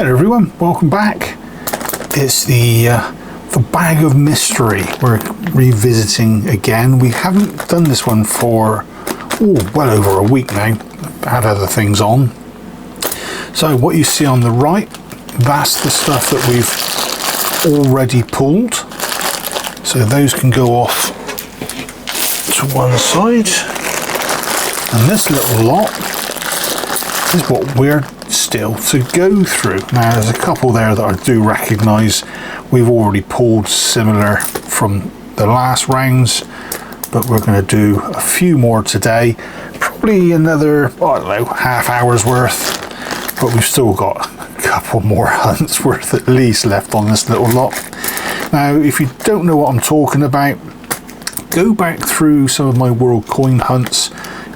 Hello everyone, welcome back. It's the bag of mystery we're revisiting again. We haven't done this one for well over a week now. Had other things on. So what you see on the right, that's the stuff that we've already pulled. So those can go off to one side. And this little lot is what we're still to go through. Now there's a couple there that I do recognise we've already pulled similar from the last rounds, but we're going to do a few more today, probably another, I don't know, half hour's worth, but we've still got a couple more hunts worth at least left on this little lot. Now if you don't know what I'm talking about, go back through some of my world coin hunts.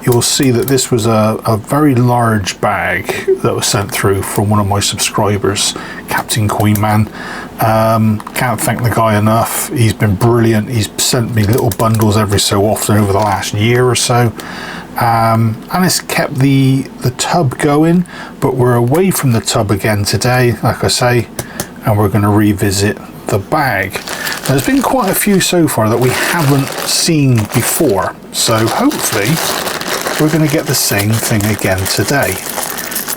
You'll see that this was a very large bag that was sent through from one of my subscribers, Captain Coinman. Can't thank the guy enough. He's been brilliant. He's sent me little bundles every so often over the last year or so. And it's kept the tub going, but we're away from the tub again today, like I say, and we're going to revisit the bag. Now, there's been quite a few so far that we haven't seen before, so hopefully we're going to get the same thing again today.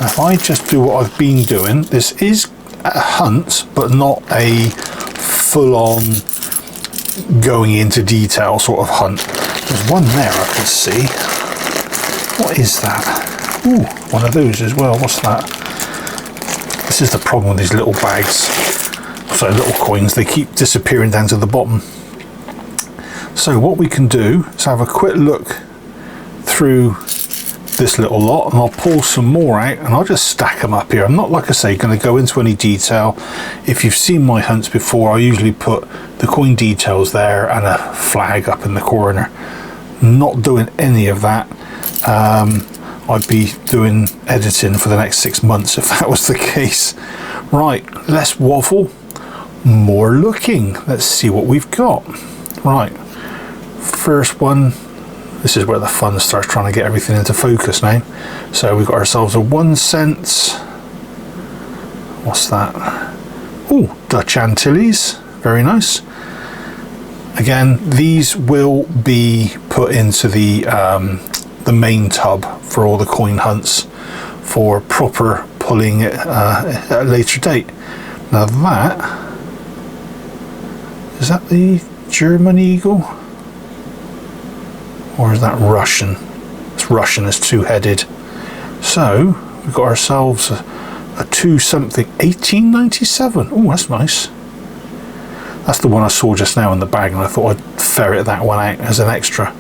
Now, if I just do what I've been doing, this is a hunt, but not a full-on going into detail sort of hunt. There's one there I can see. What is that? Ooh, one of those as well. What's that? This is the problem with these little bags. So little coins, they keep disappearing down to the bottom. So what we can do is have a quick look through this little lot, and I'll pull some more out and I'll just stack them up here. I'm not, like I say, going to go into any detail. If you've seen my hunts before, I usually put the coin details there and a flag up in the corner. Not doing any of that. I'd be doing editing for the next 6 months if that was the case. Right, less waffle, more looking. Let's see what we've got. Right, first one. This is where the fun starts, trying to get everything into focus now. So we've got ourselves a 1 cent. What's that? Oh, Dutch Antilles. Very nice. Again, these will be put into the main tub for all the coin hunts for proper pulling at a later date. Now that, is that the German eagle? Or is that Russian? It's Russian, it's two-headed. So we've got ourselves a 2 something, 1897. Oh, that's nice. That's the one I saw just now in the bag, and I thought I'd ferret that one out as an extra.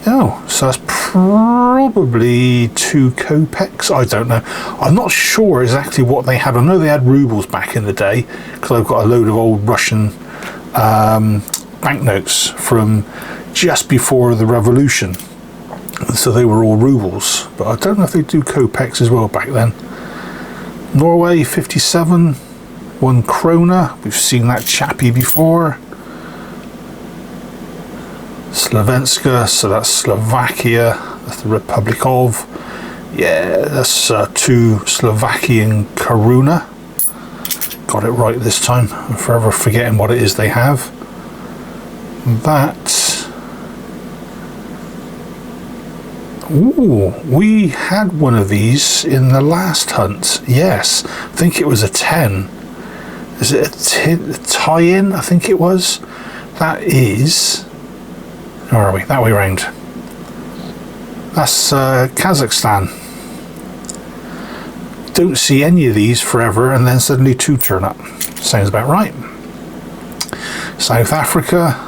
Oh, so that's probably 2 kopecks. I don't know. I'm not sure exactly what they had. I know they had rubles back in the day, because I've got a load of old Russian banknotes from just before the revolution, so they were all rubles, but I don't know if they do kopecks as well back then. Norway 57, 1 krona. We've seen that chappie before. Slovenska, so that's Slovakia, that's the Republic of. Yeah, that's 2 Slovakian koruna. Got it right this time. I'm forever forgetting what it is they have. That. Ooh, we had one of these in the last hunt. Yes, I think it was a 10. Is it a tie-in? I think it was. That is, where are we? That way round. That's Kazakhstan. Don't see any of these forever, and then suddenly 2 turn up. Sounds about right. South Africa.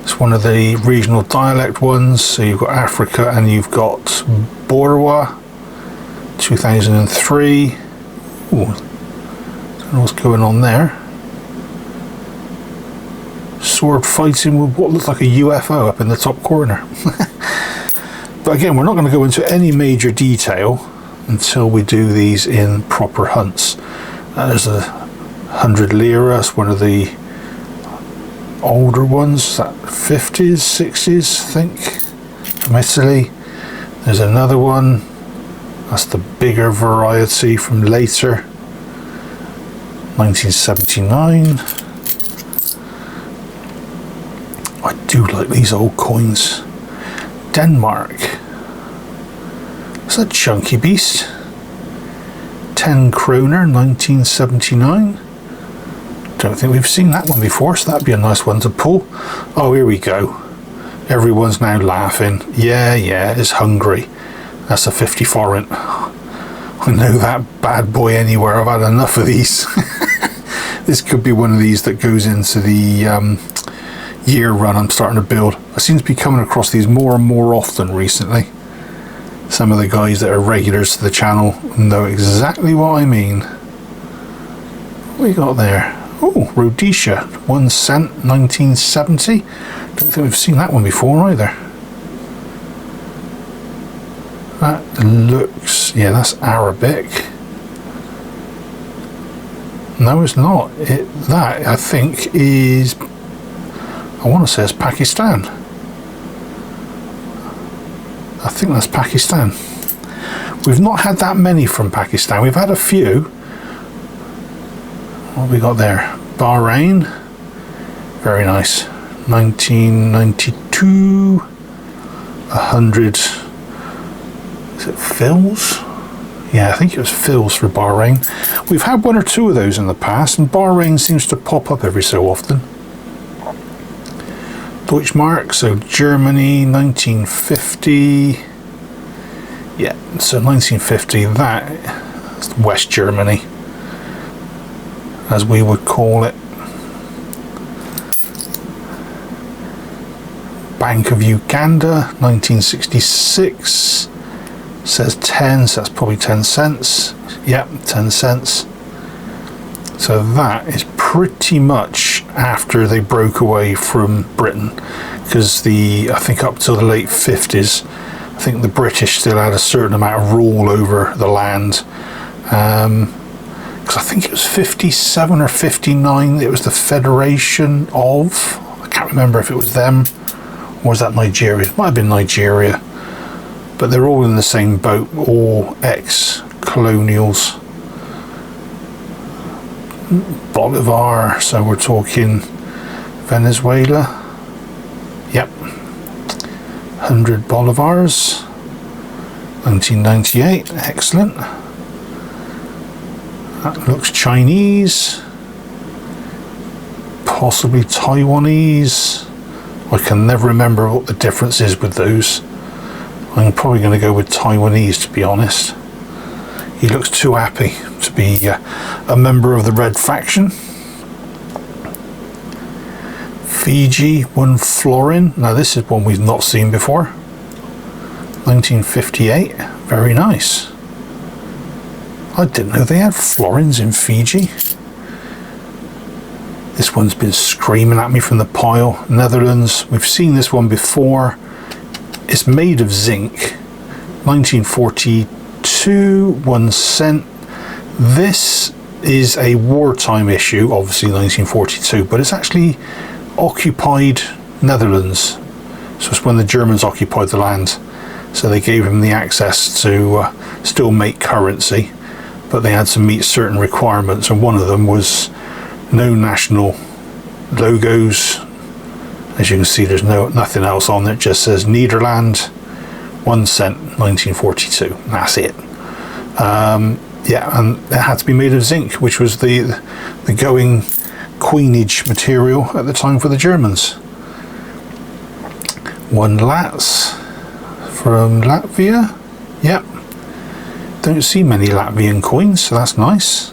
It's one of the regional dialect ones. So you've got Africa and you've got Borwa, 2003. Ooh, don't know what's going on there. Sword fighting with what looks like a UFO up in the top corner. But again, we're not going to go into any major detail until we do these in proper hunts. There's a 100 lira. It's one of the older ones, that 50s, 60s, I think, from Italy. There's another one, that's the bigger variety from later. 1979. I do like these old coins. Denmark. It's a chunky beast. 10 kroner, 1979. Don't think we've seen that one before, so that'd be a nice one to pull. Oh, here we go. Everyone's now laughing. Yeah, it's Hungary. That's a 50 forint. I know that bad boy anywhere. I've had enough of these. This could be one of these that goes into the year run I'm starting to build. I seem to be coming across these more and more often recently. Some of the guys that are regulars to the channel know exactly what I mean. What we got there? Oh, Rhodesia, 1 cent, 1970. Don't think we've seen that one before either. That looks, yeah, that's Arabic. No, it's not. That, I think, is, I want to say it's Pakistan. I think that's Pakistan. We've not had that many from Pakistan. We've had a few. What have we got there? Bahrain. Very nice. 1992. 100. Is it fills? Yeah, I think it was fills for Bahrain. We've had one or two of those in the past, and Bahrain seems to pop up every so often. Deutschmark, so Germany, 1950. Yeah, so 1950, that's West Germany, as we would call it. Bank of Uganda, 1966. Says 10, so that's probably 10 cents. Yep, 10 cents. So that is pretty much after they broke away from Britain, because I think up till the late 50s, I think the British still had a certain amount of rule over the land. Because I think it was 57 or 59, it was the Federation of, I can't remember if it was them, or was that Nigeria? It might have been Nigeria. But they're all in the same boat, all ex-colonials. Bolivar, so we're talking Venezuela. Yep. 100 bolivars. 1998, excellent. That looks Chinese. Possibly Taiwanese. I can never remember what the difference is with those. I'm probably going to go with Taiwanese, to be honest. He looks too happy to be a member of the Red Faction. Fiji, 1 florin. Now this is one we've not seen before. 1958, very nice. I didn't know they had florins in Fiji. This one's been screaming at me from the pile. Netherlands, we've seen this one before. It's made of zinc. 1942, 1 cent. This is a wartime issue, obviously 1942, but it's actually occupied Netherlands. So it's when the Germans occupied the land. So they gave them the access to still make currency, but they had to meet certain requirements, and one of them was no national logos. As you can see, there's nothing else on it, just says Nederland, 1 cent, 1942. That's it. Yeah, and it had to be made of zinc, which was the going coinage material at the time for the Germans. 1 lats from Latvia. Yep. Don't see many Latvian coins, so that's nice.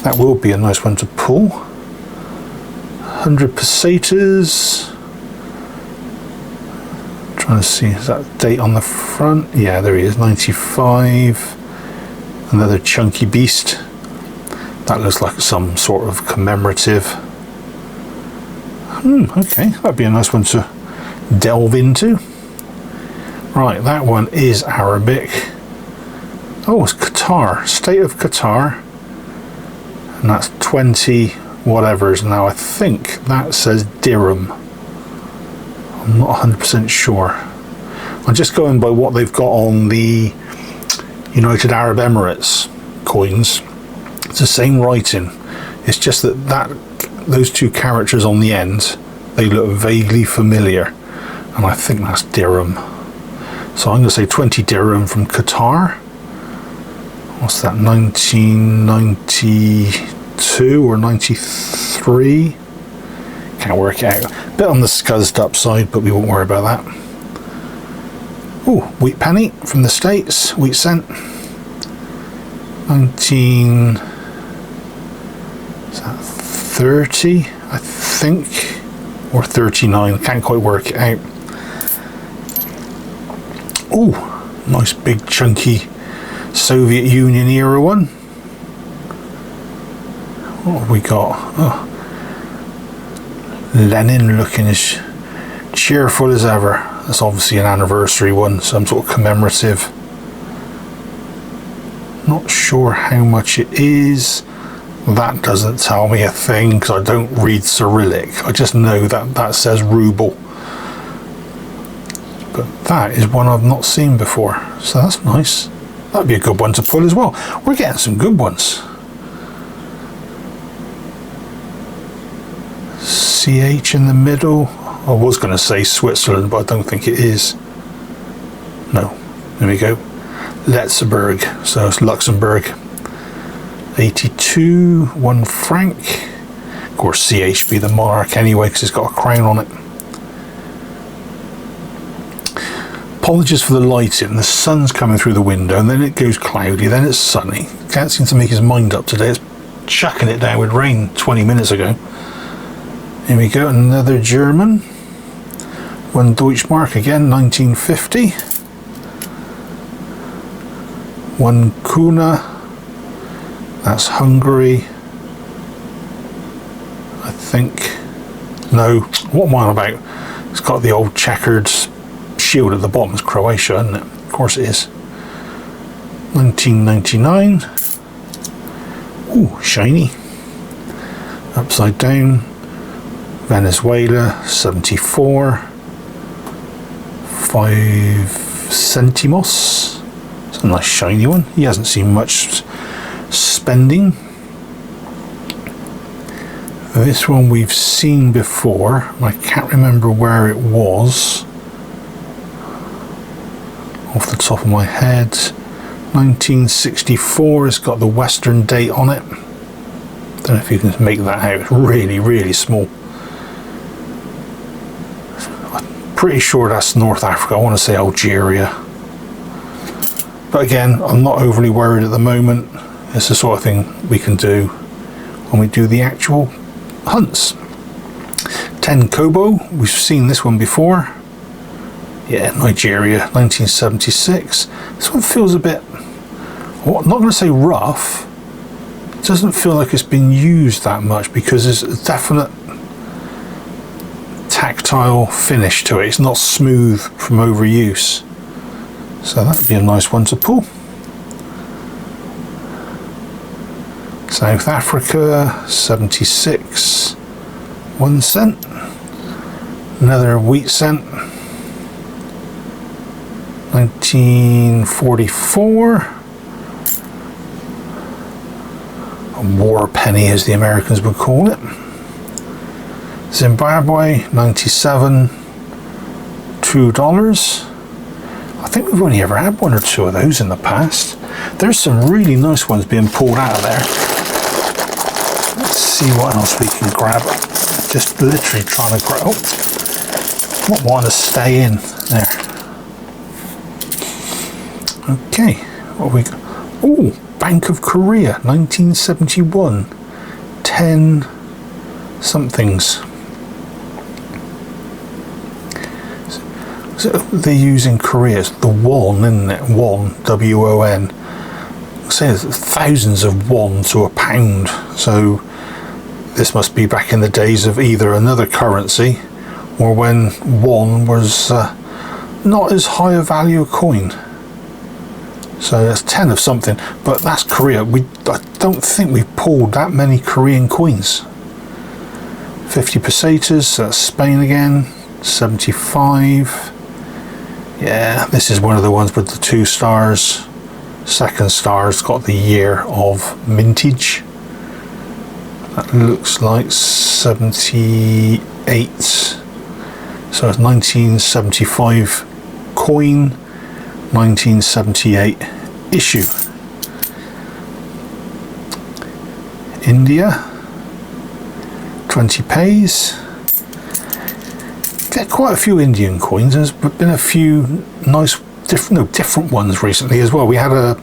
That will be a nice one to pull. 100 pesetas. Trying to see, is that date on the front? Yeah, there he is, 95. Another chunky beast. That looks like some sort of commemorative. Okay, that'd be a nice one to delve into. Right, that one is Arabic. Oh, it's Qatar, State of Qatar. And that's 20 whatevers. Now I think that says dirham. I'm not 100% sure. I'm just going by what they've got on the United Arab Emirates coins. It's the same writing. It's just that those two characters on the end, they look vaguely familiar, and I think that's dirham. So I'm going to say 20 dirham from Qatar. What's that, 1992 or 93? Can't work it out. A bit on the scuzzed upside, but we won't worry about that. Oh, wheat penny from the States, wheat cent. 1930, I think, or 39. Can't quite work it out. Oh, nice big chunky Soviet Union era one. What have we got? Oh, Lenin looking as cheerful as ever. That's obviously an anniversary one, some sort of commemorative. Not sure how much it is. That doesn't tell me a thing because I don't read Cyrillic. I just know that says ruble. But that is one I've not seen before, so that's nice. That'd be a good one to pull as well. We're getting some good ones. CH in the middle. I was going to say Switzerland, but I don't think it is. No. There we go. Letzeburg. So it's Luxembourg. 82, 1 franc. Of course, CH be the monarch anyway, because it's got a crown on it. Apologies for the lighting. The sun's coming through the window, and then it goes cloudy, then it's sunny. Can't seem to make his mind up today. It's chucking it down with rain 20 minutes ago. Here we go, another German. 1 Deutschmark again, 1950. 1 Kuna. That's Hungary. I think. No, what am I on about? It's got the old checkered shield at the bottom. It's Croatia, isn't it? Of course it is. 1999. Ooh, shiny. Upside down. Venezuela, 74. 5 centimos. It's a nice shiny one. He hasn't seen much spending. This one we've seen before. I can't remember where it was off the top of my head. 1964. It's got the Western date on it. Don't know if you can make that out. It's really, really small. I'm pretty sure that's North Africa. I want to say Algeria. But again, I'm not overly worried at the moment. It's the sort of thing we can do when we do the actual hunts. 10 Kobo. We've seen this one before. Yeah, Nigeria, 1976. This one feels a bit, well, I'm not going to say rough. It doesn't feel like it's been used that much because there's a definite tactile finish to it. It's not smooth from overuse. So that'd be a nice one to pull. South Africa, 76, 1 cent. Another wheat cent. 1944. A war penny, as the Americans would call it. Zimbabwe, 97, $2. I think we've only ever had 1 or 2 of those in the past. There's some really nice ones being pulled out of there. Let's see what else we can grab. Just literally trying to grab. Oh, not wanting to stay in there. Okay, what have we got? Oh, Bank of Korea, 1971. 10 somethings. So they use in Korea, it's the won, isn't it? Won, W-O-N. Say there's thousands of won to a pound. So this must be back in the days of either another currency or when won was not as high a value a coin. So that's 10 of something, but that's Korea. I don't think we've pulled that many Korean coins. 50 pesetas, that's Spain again. 75. Yeah, this is one of the ones with the 2 stars. Second star's got the year of mintage. That looks like 78. So it's 1975 coin, 1978 issue. India, 20 pays. Get quite a few Indian coins. There's been a few nice different ones recently as well. We had a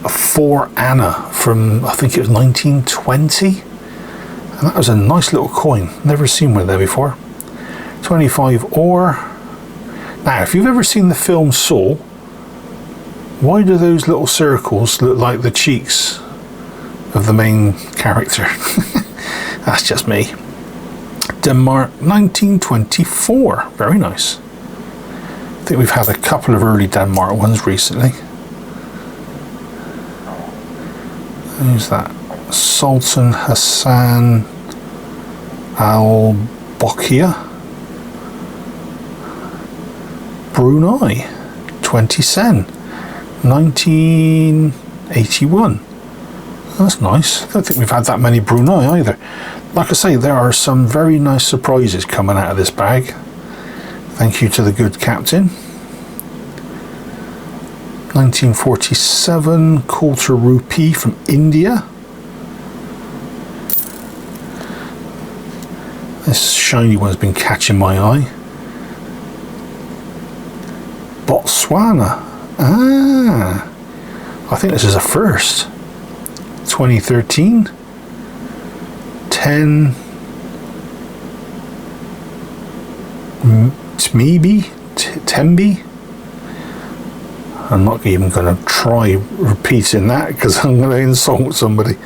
4 Anna from, I think it was 1920, and that was a nice little coin. Never seen one there before. 25 ore. Now, if you've ever seen the film Saw, why do those little circles look like the cheeks of the main character? That's just me. Denmark, 1924. Very nice. I think we've had a couple of early Denmark ones recently. Who's that? Sultan Hassan Al Bolkiah, Brunei, 20 sen, 1981. That's nice. I don't think we've had that many Brunei either. Like I say, there are some very nice surprises coming out of this bag. Thank you to the good captain. 1947 quarter rupee from India. This shiny one's been catching my eye. Botswana. Ah, I think this is a first. 2013. 10 maybe Tembi. I'm not even going to try repeating that because I'm going to insult somebody.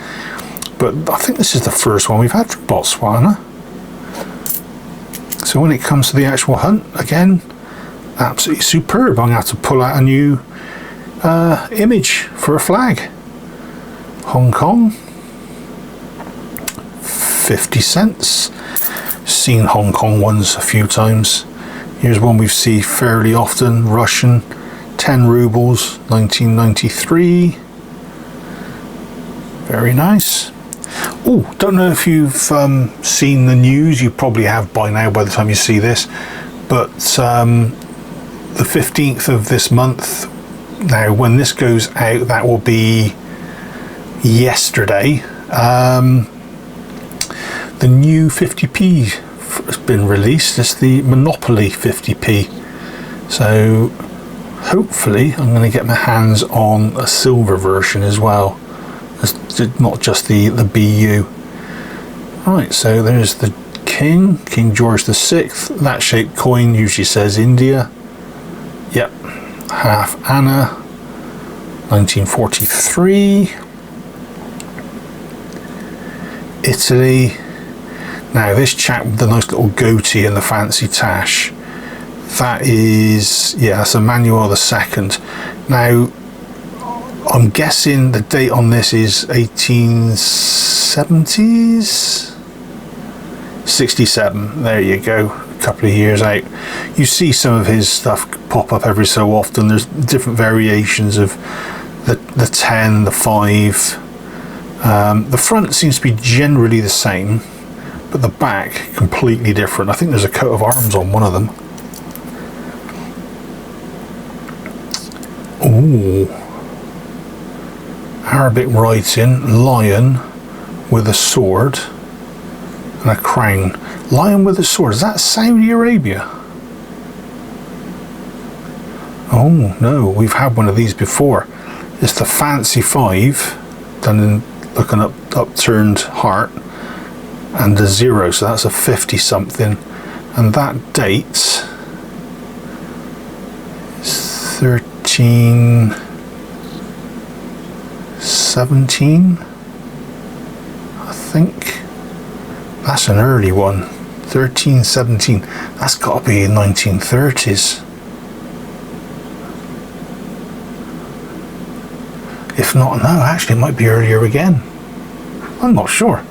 But I think this is the first one we've had from Botswana. So when it comes to the actual hunt, again, absolutely superb. I'm going to have to pull out a new image for a flag. Hong Kong, 50 cents. Seen Hong Kong ones a few times. Here's one we see fairly often, Russian, 10 rubles, 1993. Very nice. Oh, don't know if you've seen the news. You probably have by now by the time you see this. But the 15th of this month, now when this goes out, that will be yesterday. The new 50p has been released. It's the Monopoly 50p. So hopefully I'm going to get my hands on a silver version as well. It's not just the BU. Right, so there's the King George VI. That shaped coin usually says India. Yep, half Anna, 1943. Italy. Now this chap with the nice little goatee and the fancy tash, that is, yeah, that's Emmanuel II. Now I'm guessing the date on this is 1870s, 67. There you go, a couple of years out. You see some of his stuff pop up every so often. There's different variations of the 10, the 5. The front seems to be generally the same, but the back completely different. I think there's a coat of arms on one of them. Ooh, Arabic writing, lion with a sword and a crown. Lion with a sword, is that Saudi Arabia? Oh no, we've had one of these before. It's the fancy 5 done in looking upturned heart, and a 0, so that's a 50 something, and that date is 1317, I think. That's an early one. 1317. That's got to be in 1930s. If not, no, actually it might be earlier again. I'm not sure.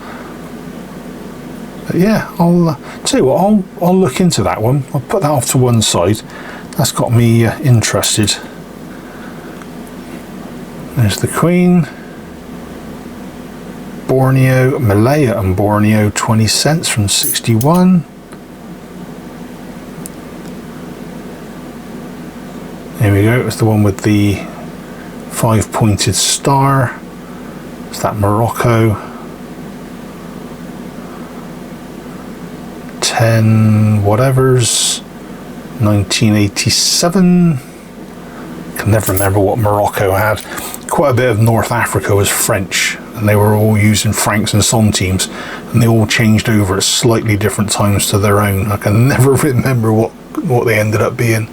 But yeah, I'll tell you what, I'll look into that one. I'll put that off to one side. That's got me interested. There's the Queen. Borneo, Malaya and Borneo, 20 cents from 61. There we go, it's the one with the 5-pointed star. It's that Morocco. 10 whatevers. 1987. Can never remember what Morocco had. Quite a bit of North Africa was French, and they were all using francs and centimes, and they all changed over at slightly different times to their own. I can never remember what they ended up being.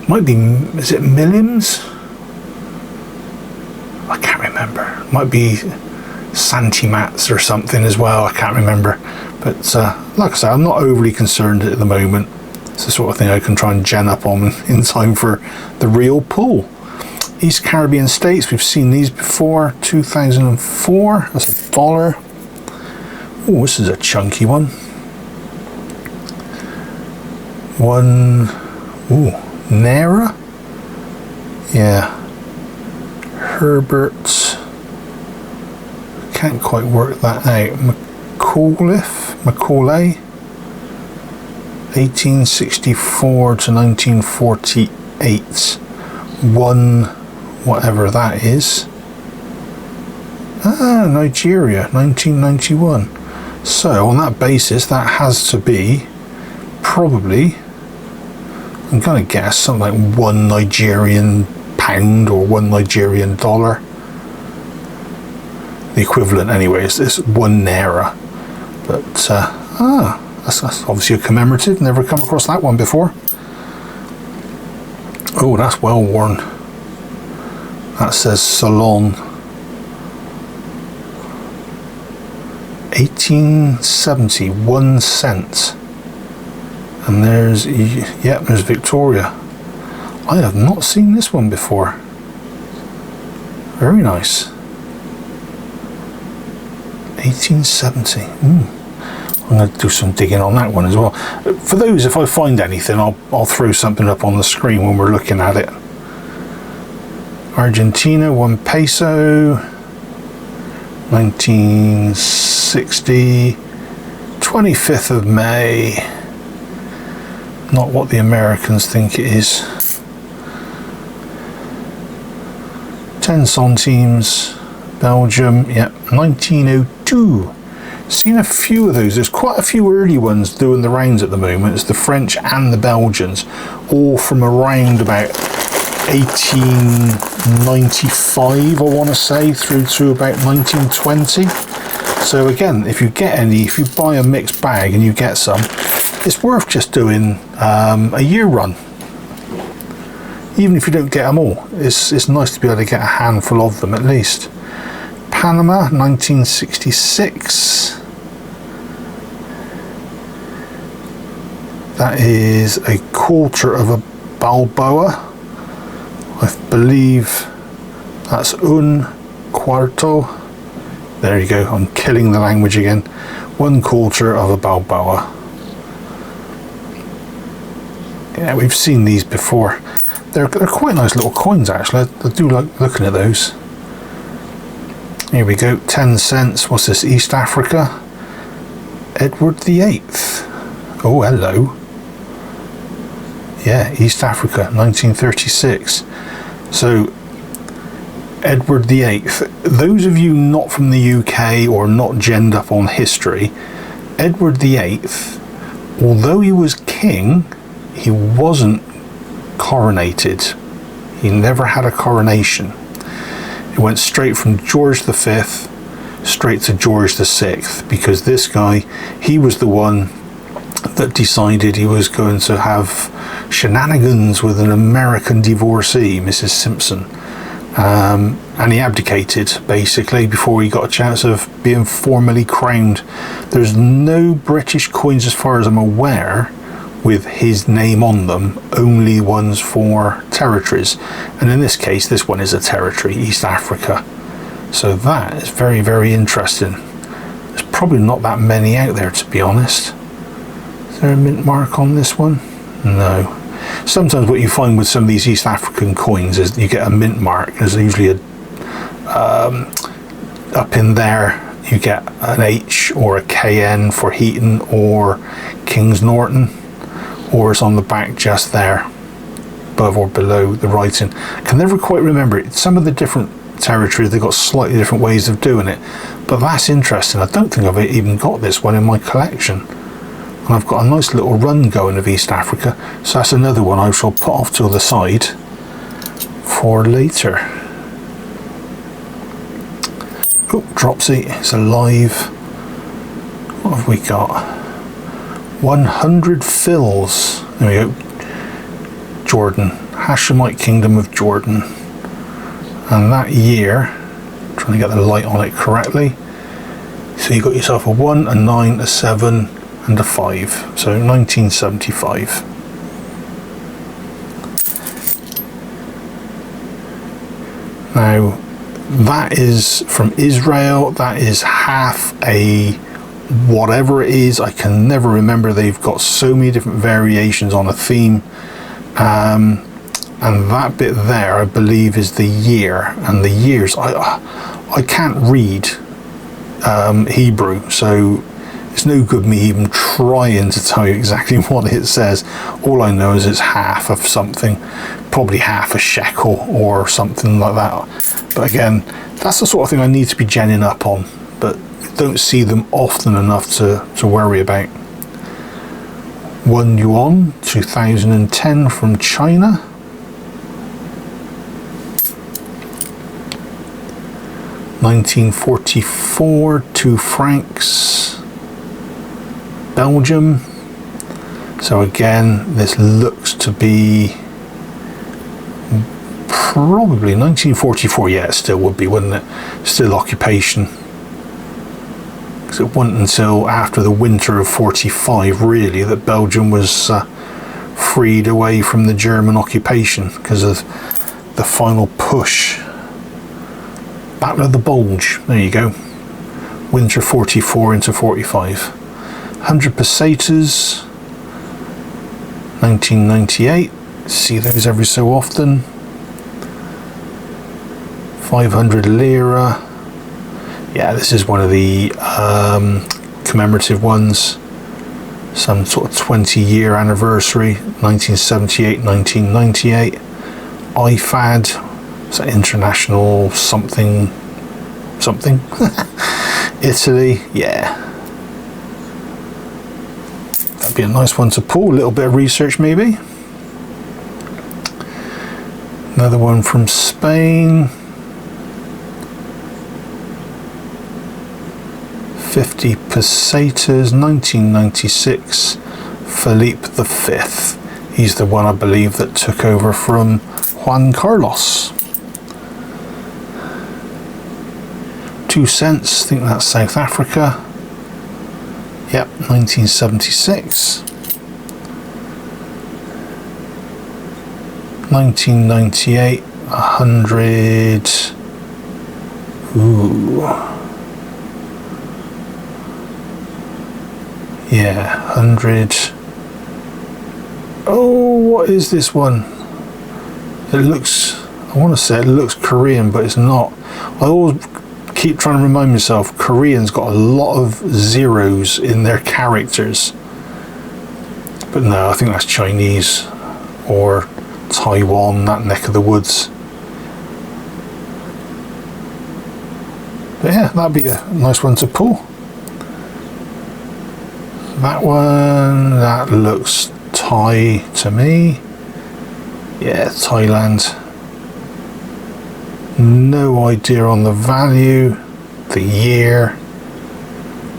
Might be, is it millions? I can't remember. Might be centimats or something as well. I can't remember. But like I say, I'm not overly concerned at the moment. It's the sort of thing I can try and gen up on in time for the real pull. East Caribbean states, we've seen these before. 2004, that's $1. Oh, this is a chunky one. Naira? Yeah. Herbert. Can't quite work that out. Macaulay. 1864 to 1948. Whatever that is. Ah, Nigeria, 1991. So on that basis, that has to be probably, I'm going to guess, something like £1 Nigerian pound or $1 Nigerian dollar. The equivalent anyway is this 1 naira. But that's obviously a commemorative. Never come across that one before. Oh, that's well worn. That says Ceylon. 1870, 1 cent. And there's Victoria. I have not seen this one before. Very nice. 1870. I'm going to do some digging on that one as well. For those, if I find anything, I'll throw something up on the screen when we're looking at it. Argentina, 1 peso. 1960. 25th of May. Not what the Americans think it is. 10 centimes. Belgium, 1902. Seen a few of those. There's quite a few early ones doing the rounds at the moment. It's the French and the Belgians, all from around about 1895, I want to say, through to about 1920. So again, if you buy a mixed bag and you get some, it's worth just doing a year run. Even if you don't get them all, it's nice to be able to get a handful of them at least. Panama, 1966. That is a quarter of a Balboa. I believe that's un cuarto. There you go, I'm killing the language again. 1 quarter of a Balboa. Yeah, we've seen these before. They're quite nice little coins actually. I do like looking at those. Here we go, 10 cents. What's this? East Africa. Edward VIII. Oh, hello. Yeah, East Africa, 1936. So, Edward VIII. Those of you not from the UK or not genned up on history, Edward VIII, although he was king, he wasn't coronated. He never had a coronation. It went straight from George V straight to George VI, because this guy, he was the one that decided he was going to have shenanigans with an American divorcee, Mrs. Simpson. And he abdicated basically before he got a chance of being formally crowned. There's no British coins as far as I'm aware with his name on them, only ones for territories, and in this case this one is a territory, East Africa. So that is very, very interesting. There's probably not that many out there, to be honest. Is there a mint mark on this one? No. Sometimes what you find with some of these East African coins is you get a mint mark. There's usually a up in there you get an H or a KN for Heaton or Kings Norton, or it's on the back just there, above or below the writing. I can never quite remember it. Some of the different territories, they've got slightly different ways of doing it, but that's interesting. I don't think I've even got this one in my collection, and I've got a nice little run going of East Africa, so that's another one I shall put off to the side for later. Oh, Dropsy is alive. What have we got? 100 fills. There we go. Jordan, Hashemite Kingdom of Jordan. And that year, trying to get the light on it correctly, so you got yourself a 1, a 9, a 7 and a 5, so 1975. Now that is from Israel. That is half a whatever it is, I can never remember. They've got so many different variations on a theme. And that bit there, I believe, is the year, and the years, I can't read Hebrew, so it's no good me even trying to tell you exactly what it says. All I know is it's half of something, probably half a shekel or something like that. But again, that's the sort of thing I need to be genning up on, but don't see them often enough to worry about. 1 yuan, 2010 from China. 1944, 2 francs, Belgium. So again, this looks to be probably 1944. Yeah, it still would be, wouldn't it? Still occupation. Because it wasn't until after the winter of 45, really, that Belgium was freed away from the German occupation because of the final push. Battle of the Bulge, there you go. Winter 44 into 45. 100 pesetas, 1998. See those every so often. 500 lira. Yeah, this is one of the commemorative ones. Some sort of 20-year anniversary. 1978, 1998. IFAD. Is that international something? Italy, yeah. That'd be a nice one to pull. A little bit of research, maybe. Another one from Spain. 50 pesetas, 1996. Philippe V. He's the one, I believe, that took over from Juan Carlos. 2 cents, I think that's South Africa. Yep, 1976. 1998, 100. Ooh. Yeah, 100. Oh, what is this one? It looks, I want to say it looks Korean, but it's not. I always keep trying to remind myself, Koreans got a lot of zeros in their characters. But no, I think that's Chinese or Taiwan, that neck of the woods. But yeah, that'd be a nice one to pull. That one, that looks Thai to me. Yeah, Thailand. No idea on the value, the year.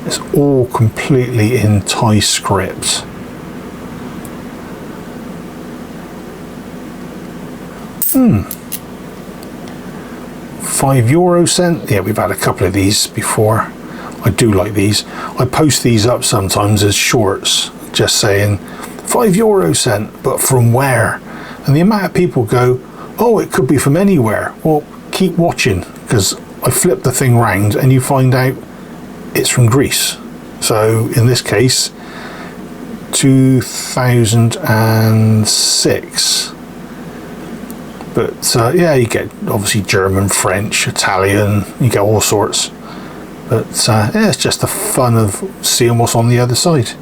It's all completely in Thai script. €5 Yeah, we've had a couple of these before. I do like these. I post these up sometimes as shorts, just saying €5, but from where? And the amount of people go, oh, it could be from anywhere. Well, keep watching, because I flip the thing round and you find out it's from Greece. So in this case, 2006. But yeah, you get obviously German, French, Italian, you get all sorts. But yeah, it's just the fun of seeing what's on the other side.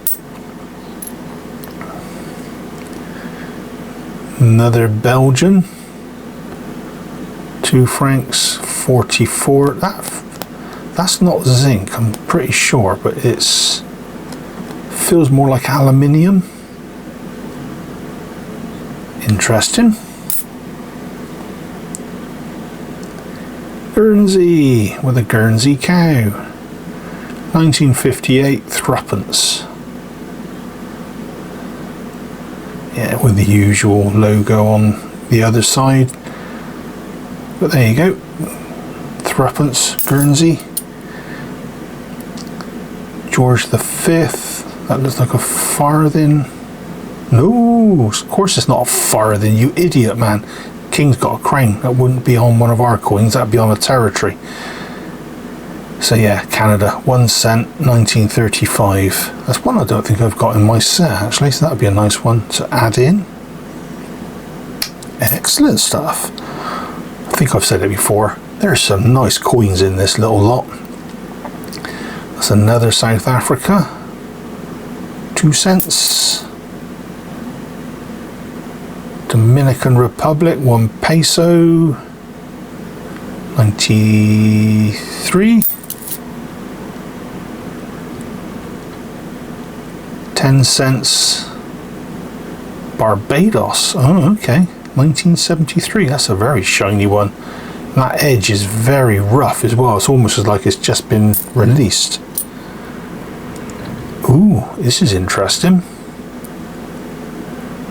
Another Belgian, 2 francs 44. That's not zinc, I'm pretty sure, but it's feels more like aluminium. Interesting. Guernsey with a Guernsey cow, 1958, threepence. Yeah, with the usual logo on the other side. But there you go, threepence Guernsey. George V, that looks like a farthing. No, of course it's not a farthing, you idiot, man. King's got a crown. That wouldn't be on one of our coins, that'd be on a territory. So yeah, Canada, 1 cent, 1935. That's one I don't think I've got in my set actually, so that'd be a nice one to add in. Excellent stuff. I think I've said it before, there's some nice coins in this little lot. That's another South Africa, 2 cents. Dominican Republic, 1 peso, 93. 10 cents. Barbados, oh okay, 1973, that's a very shiny one. And that edge is very rough as well, it's almost as like it's just been released. Ooh, this is interesting.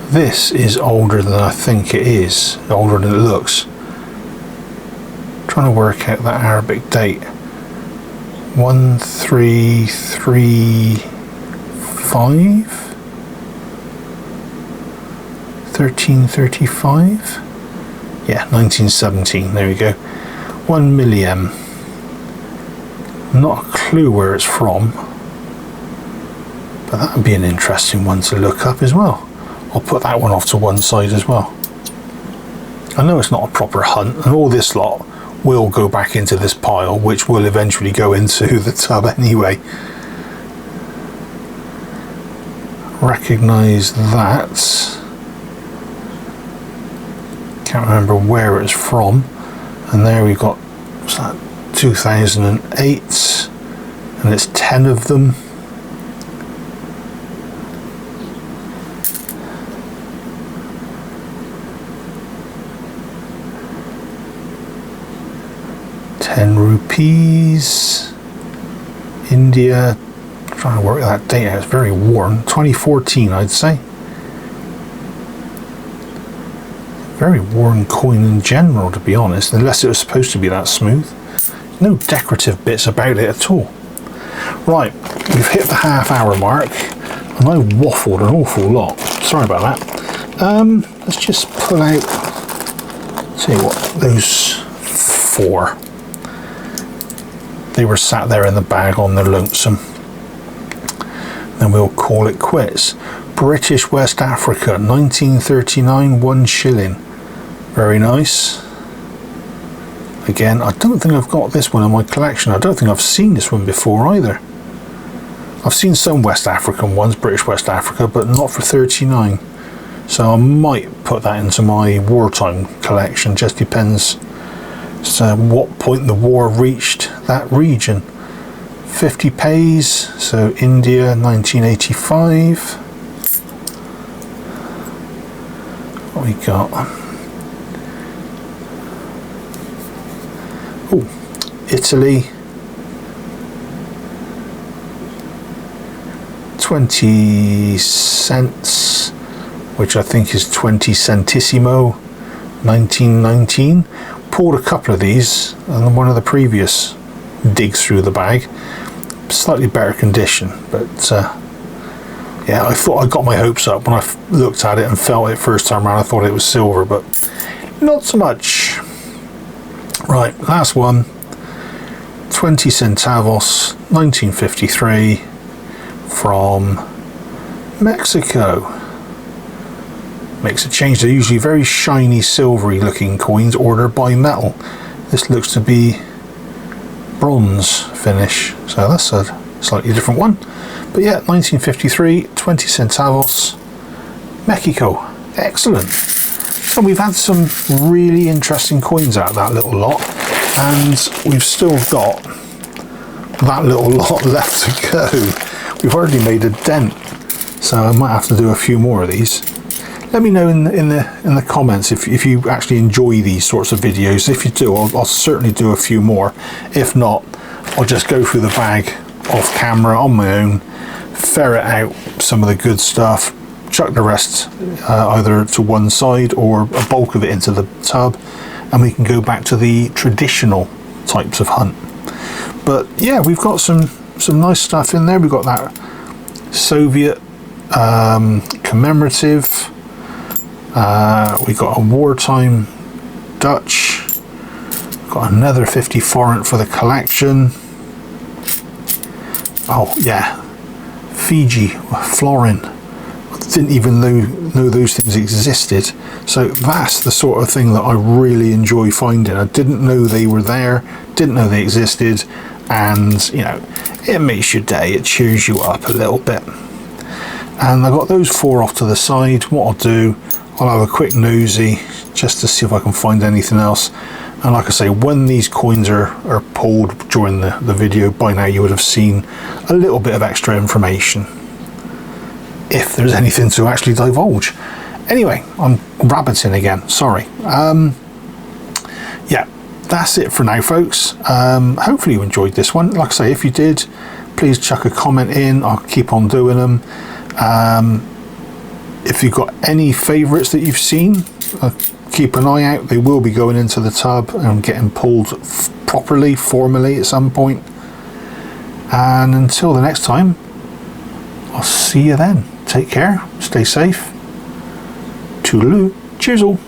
This is older than I think it is, older than it looks. Trying to work out that Arabic date. 1335? 1335? Yeah, 1917, there we go. 1 million. Not a clue where it's from, but that would be an interesting one to look up as well. I'll put that one off to one side as well. I know it's not a proper hunt, and all this lot will go back into this pile, which will eventually go into the tub anyway. Recognise that. Can't remember where it's from. And there we've got, what's that, 2008, and it's 10 of them. ₹10, India. I'm trying to work that date out, it's very worn. 2014, I'd say. Very worn coin in general, to be honest, unless it was supposed to be that smooth. No decorative bits about it at all. Right, we've hit the half-hour mark, and I waffled an awful lot. Sorry about that. Let's just pull out, tell you what, those 4. They were sat there in the bag on their lonesome. Then we'll call it quits. British West Africa, 1939, 1 shilling. Very nice. Again, I don't think I've got this one in my collection. I don't think I've seen this one before either. I've seen some West African ones, British West Africa, but not for 39. So I might put that into my wartime collection, just depends. So what point the war reached that region. 50 pays, so India, 1985. What we got? Oh, Italy. 20 cents, which I think is 20 centissimo, 1919. Pulled a couple of these and one of the previous digs through the bag. Slightly better condition, but yeah, I thought I got my hopes up when I looked at it and felt it first time around. I thought it was silver, but not so much. Right, last one. 20 centavos, 1953, from Mexico. Makes a change. They're usually very shiny, silvery looking coins ordered by metal. This looks to be bronze finish, so that's a slightly different one. But yeah, 1953, 20 centavos, Mexico. Excellent. So we've had some really interesting coins out of that little lot, and we've still got that little lot left to go. We've already made a dent, so I might have to do a few more of these. Let me know in the comments if you actually enjoy these sorts of videos. If you do, I'll certainly do a few more. If not, I'll just go through the bag off camera on my own, ferret out some of the good stuff, chuck the rest either to one side or a bulk of it into the tub, and we can go back to the traditional types of hunt. But yeah, we've got some nice stuff in there. We've got that Soviet commemorative. We got a wartime Dutch. Got another 50 forint for the collection. Oh yeah, Fiji, florin. Didn't even know those things existed. So that's the sort of thing that I really enjoy finding. I didn't know they were there, didn't know they existed, and you know, it makes your day, it cheers you up a little bit. And I got those 4 off to the side. What I'll do, I'll have a quick nosy just to see if I can find anything else. And like I say, when these coins are pulled during the video, by now you would have seen a little bit of extra information, if there's anything to actually divulge. Anyway, I'm rabbiting again, sorry. Yeah, that's it for now, folks. Hopefully you enjoyed this one. Like I say, if you did, please chuck a comment in. I'll keep on doing them. If you've got any favourites that you've seen, keep an eye out. They will be going into the tub and getting pulled properly, formally at some point. And until the next time, I'll see you then. Take care, stay safe. Toodaloo, cheers all.